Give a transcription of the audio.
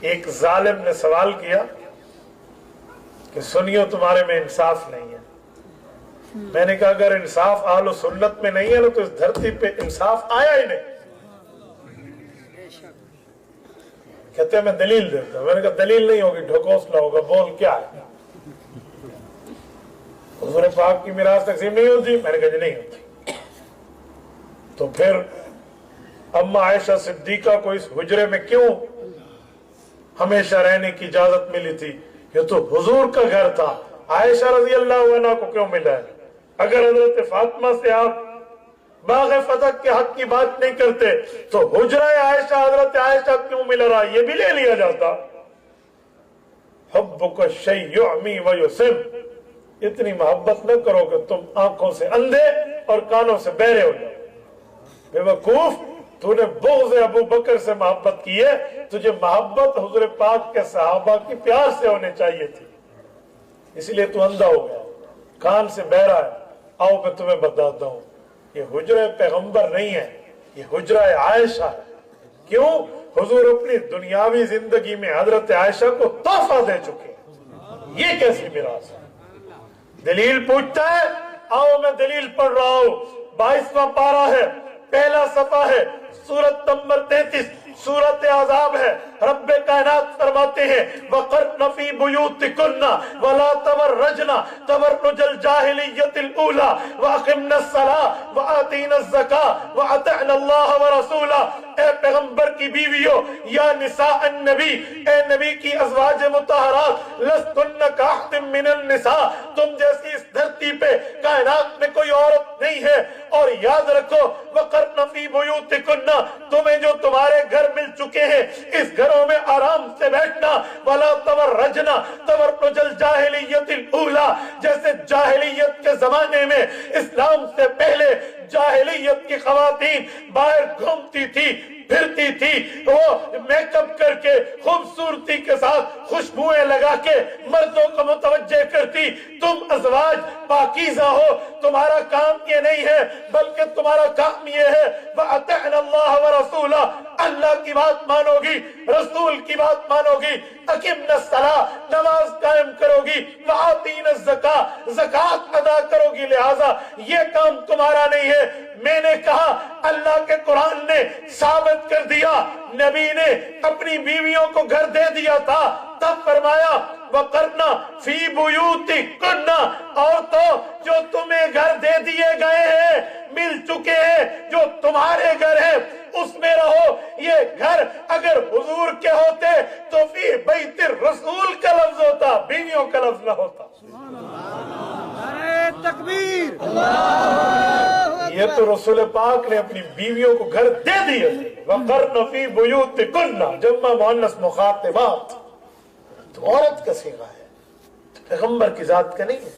ایک ظالم نے سوال کیا کہ سنیو تمہارے میں انصاف نہیں ہے. میں نے کہا اگر انصاف اہل سنت میں نہیں ہے تو اس دھرتی پہ انصاف آیا ہی نہیں. کہتے ہیں میں دلیل دیتا ہوں. میں نے کہا دلیل نہیں ہوگی, ڈھکوسلا ہوگا, بول کیا ہے. حضور پاک کی میراث تقسیم نہیں ہوتی. میں نے کہا جی نہیں ہوتی. تو پھر اما عائشہ صدیقہ کو اس حجرے میں کیوں ہمیشہ رہنے کی اجازت ملی تھی؟ یہ تو حضور کا گھر تھا. عائشہ رضی اللہ عنہ کو کیوں ملا ہے؟ اگر حضرت فاطمہ سے آپ باغ فتح کے حق کی بات نہیں کرتے تو حجرہ عائشہ حضرت عائشہ کیوں مل رہا؟ یہ بھی لے لیا جاتا. حبک الشیء یعمی ویسم. اتنی محبت نہ کرو کہ تم آنکھوں سے اندھے اور کانوں سے بہرے ہو جاؤ. بے وقوف, تو نے بغض ابو بکر سے محبت کی ہے, تجھے محبت حضور پاک کے صحابہ کی پیار سے ہونے چاہیے تھی, اس لیے تو اندھا ہو گیا, کان سے بہرا ہے. آؤ میں تمہیں بتاتا ہوں, یہ حجرہ پیغمبر نہیں ہے, یہ حجرہ عائشہ ہے. کیوں؟ حضور اپنی دنیاوی زندگی میں حضرت عائشہ کو تحفہ دے چکے. یہ کیسی میراث ہے؟ دلیل پوچھتا ہے, آؤ میں دلیل پڑھ رہا ہوں. 22واں پارہ ہے, پہلا صفحہ ہے, سورت نمبر 33, سورت احزاب ہے. رب کائنات فرماتے ہیں وَقَرْنَ فِي بُيُوتِكُنَّ وَلَا تَبَرَّجْنَ تَبَرُّجَ الْجَاهِلِيَّةِ الْأُولَى وَأَقِمْنَ الصَّلَاةَ وَآتِينَ الزَّكَاةَ وَأَطِعْنَ اللَّهَ وَرَسُولَهُ. اے پیغمبر کی بیویو, یا نساء النبی, اے نبی کی ازواج مطہرات, لستن کاحد من النساء, تم جیسی اس دھرتی پہ کائنات میں کوئی عورت نہیں ہے. اور یاد رکھو وَقَرْنَ فِي بُيُوتِكُنَّ, تمہیں جو تمہارے گھر مل چکے ہیں اس گھروں میں آرام سے بیٹھنا. وَلَا تَبَرَّجْنَ تَبَرُّجَ الْجَاهِلِيَّةِ الْأُولَى, جیسے جاہلیت کے زمانے میں, اسلام سے پہلے جاہلیت کی خواتین باہر گھومتی تھی, پھرتی تھی, وہ میک اپ کر کے خوبصورتی کے ساتھ خوشبوئیں لگا کے مردوں کو متوجہ کرتی. تم ازواج پاکیزہ ہو, تمہارا کام یہ نہیں ہے بلکہ تمہارا کام یہ ہے وَأَطِعْنَ اللَّهَ وَرَسُولَهُ, اللہ کی بات مانو گی, رسول کی بات مانو گی. اقِمْنَ الصَّلَاةَ, نماز قائم کرو گی. وَآتِينَ الزَّكَاةَ, زکات ادا کرو گی. لہذا یہ کام تمہارا نہیں ہے. میں نے کہا اللہ کے قرآن نے ثابت کر دیا, نبی نے اپنی بیویوں کو گھر دے دیا تھا, تب فرمایا وَقَرْنَ فِي بُيُوتِكُنَّ, عورتوں جو تمہیں گھر دے دیے گئے ہیں, مل چکے ہیں, جو تمہارے گھر ہیں اس میں رہو. یہ گھر اگر حضور کے ہوتے تو فی بیت الرسول کا لفظ ہوتا, بیویوں کا لفظ نہ ہوتا. نعرہ تکبیر. یہ تو رسول پاک نے اپنی بیویوں کو گھر دے دیے تھے. وَقَرْنَ فِي بُيُوتِكُنَّ, جمع مؤنث مخاطبات, تو عورت کا صیغہ ہے, پیغمبر کی ذات کا نہیں ہے.